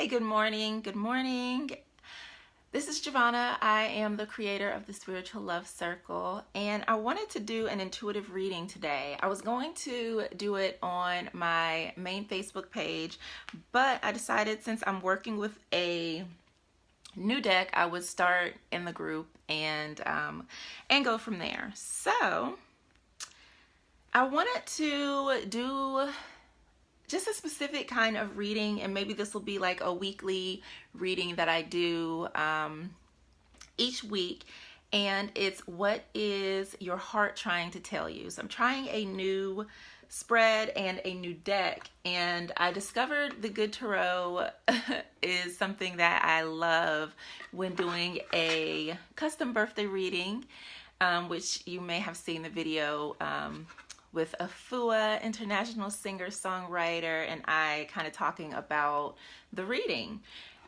Hey, good morning. Good morning. This is Jovhannah. I am the creator of the Spiritual Love Circle, and I wanted to do an intuitive reading today. I was going to do it on my main Facebook page, but I decided since I'm working with a new deck, I would start in the group and go from there. So I wanted to do just a specific kind of reading, and maybe this will be like a weekly reading that I do each week, and it's what is your heart trying to tell you. So I'm trying a new spread and a new deck, and I discovered the Good Tarot is something that I love when doing a custom birthday reading, which you may have seen the video with a Afua, international singer-songwriter, and I kind of talking about the reading.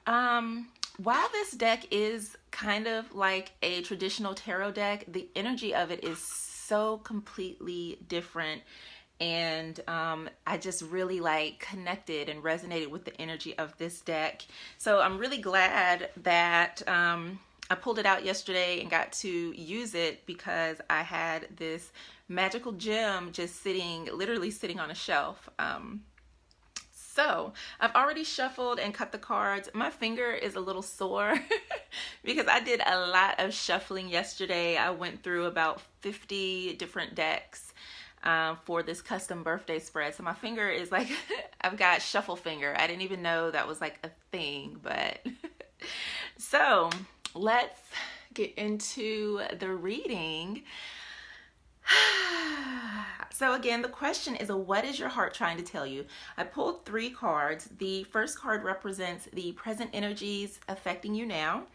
While this deck is kind of like a traditional tarot deck, the energy of it is so completely different, and I just really like connected and resonated with the energy of this deck. So I'm really glad that I pulled it out yesterday and got to use it, because I had this magical gem just literally sitting on a shelf. So I've already shuffled and cut the cards. My finger is a little sore because I did a lot of shuffling yesterday. I went through about 50 different decks for this custom birthday spread. So my finger is like, I've got shuffle finger. I didn't even know that was like a thing, but so let's get into the reading. So again, the question is, what is your heart trying to tell you? I pulled 3 cards. The first card represents the present energies affecting you now.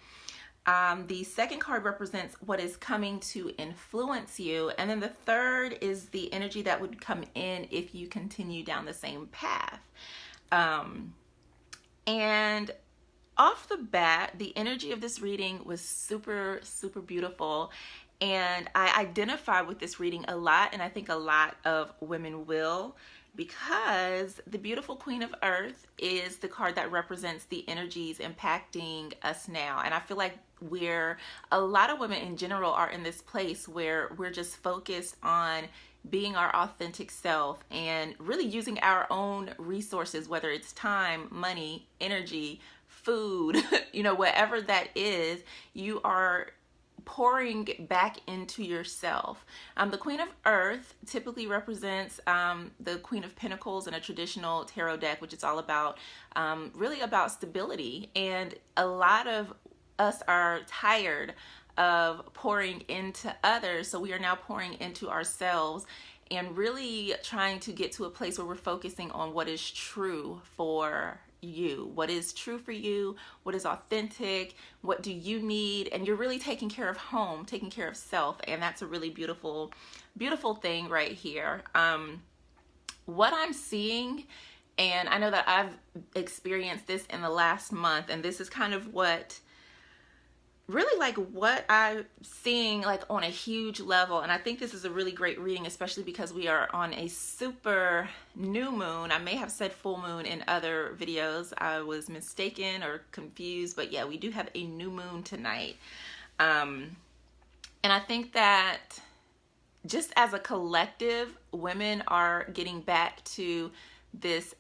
The second card represents what is coming to influence you. And then the third is the energy that would come in if you continue down the same path. And off the bat, the energy of this reading was super, super beautiful. And I identify with this reading a lot, and I think a lot of women will, because the beautiful Queen of Earth is the card that represents the energies impacting us now. And I feel like a lot of women in general are in this place where we're just focused on being our authentic self and really using our own resources, whether it's time, money, energy, food, whatever that is, you are pouring back into yourself. The Queen of Earth typically represents the Queen of Pentacles in a traditional tarot deck, which is all about really about stability. And a lot of us are tired of pouring into others, so we are now pouring into ourselves and really trying to get to a place where we're focusing on what is true for you, what is true for you, what is authentic, what do you need, and you're really taking care of home, taking care of self, and that's a really beautiful, beautiful thing right here. What I'm seeing, and I know that I've experienced this in the last month, and this is kind of what I'm seeing like on a huge level, and I think this is a really great reading, especially because we are on a super new moon. I may have said full moon in other videos. I was mistaken or confused, but yeah, we do have a new moon tonight. And I think that just as a collective, women are getting back to this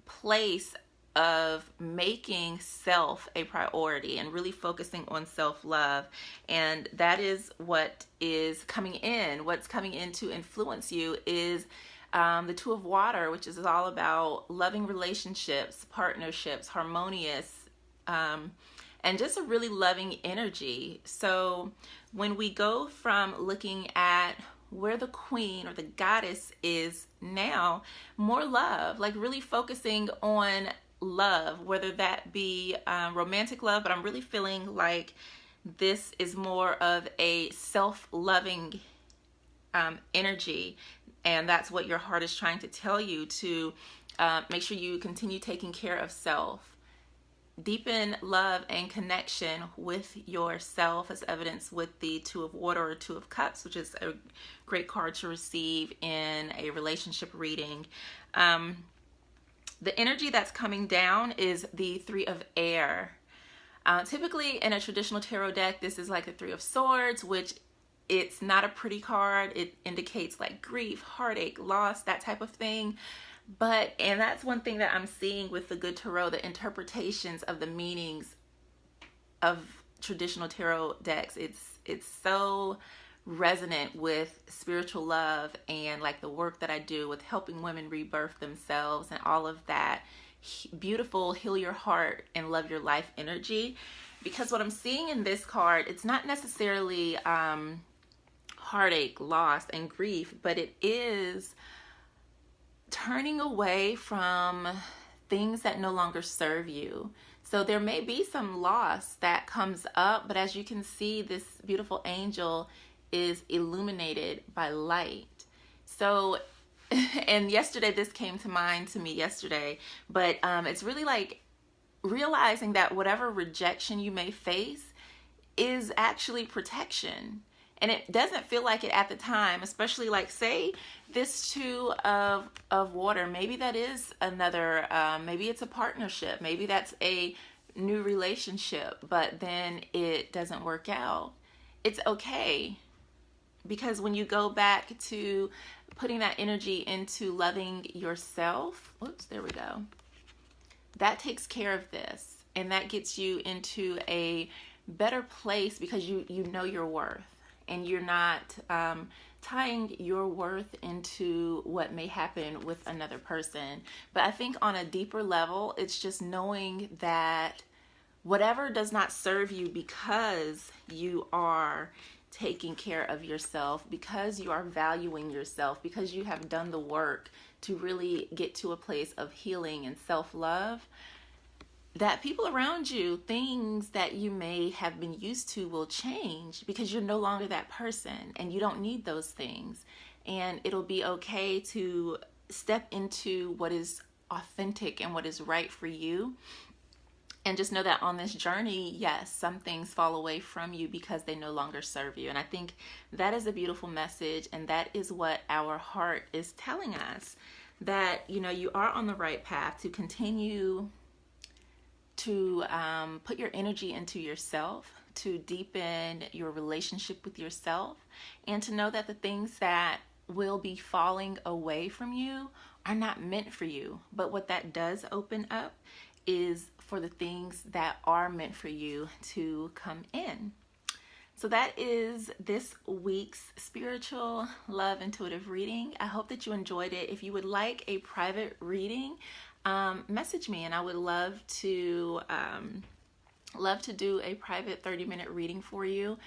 place of making self a priority and really focusing on self-love. And that is what is coming in. What's coming in to influence you is the Two of Water, which is all about loving relationships, partnerships, harmonious, and just a really loving energy. So when we go from looking at where the queen or the goddess is now, more love, like really focusing on love, whether that be romantic love, but I'm really feeling like this is more of a self-loving energy, and that's what your heart is trying to tell you, to make sure you continue taking care of self. Deepen love and connection with yourself, as evidenced with the Two of Water or Two of Cups, which is a great card to receive in a relationship reading. The energy that's coming down is the Three of Air. Typically in a traditional tarot deck, this is like the Three of Swords, which it's not a pretty card. It indicates like grief, heartache, loss, that type of thing. And that's one thing that I'm seeing with the Good Tarot, the interpretations of the meanings of traditional tarot decks. It's so resonant with spiritual love and like the work that I do with helping women rebirth themselves and all of that beautiful heal your heart and love your life energy. Because what I'm seeing in this card, it's not necessarily heartache, loss, and grief, but it is turning away from things that no longer serve you. So there may be some loss that comes up, but as you can see, this beautiful angel is illuminated by light. So, and yesterday, this came to mind to me yesterday, but it's really like realizing that whatever rejection you may face is actually protection. And it doesn't feel like it at the time, especially like say this Two of Water, maybe that is another, maybe it's a partnership, maybe that's a new relationship, but then it doesn't work out. It's okay, because when you go back to putting that energy into loving yourself, oops, there we go, that takes care of this, and that gets you into a better place because you know your worth. And you're not tying your worth into what may happen with another person. But I think on a deeper level, it's just knowing that whatever does not serve you, because you are taking care of yourself, because you are valuing yourself, because you have done the work to really get to a place of healing and self-love, that people around you, things that you may have been used to, will change because you're no longer that person and you don't need those things. And it'll be okay to step into what is authentic and what is right for you. And just know that on this journey, yes, some things fall away from you because they no longer serve you. And I think that is a beautiful message, and that is what our heart is telling us, that, you know, you are on the right path to continue to put your energy into yourself, to deepen your relationship with yourself, and to know that the things that will be falling away from you are not meant for you. But what that does open up is for the things that are meant for you to come in. So that is this week's Spiritual Love Intuitive reading. I hope that you enjoyed it. If you would like a private reading, message me, and I would love to do a private 30-minute reading for you.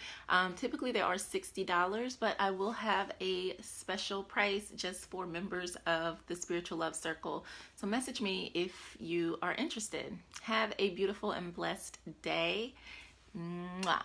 Typically they are $60, but I will have a special price just for members of the Spiritual Love Circle. So message me if you are interested. Have a beautiful and blessed day. Mwah.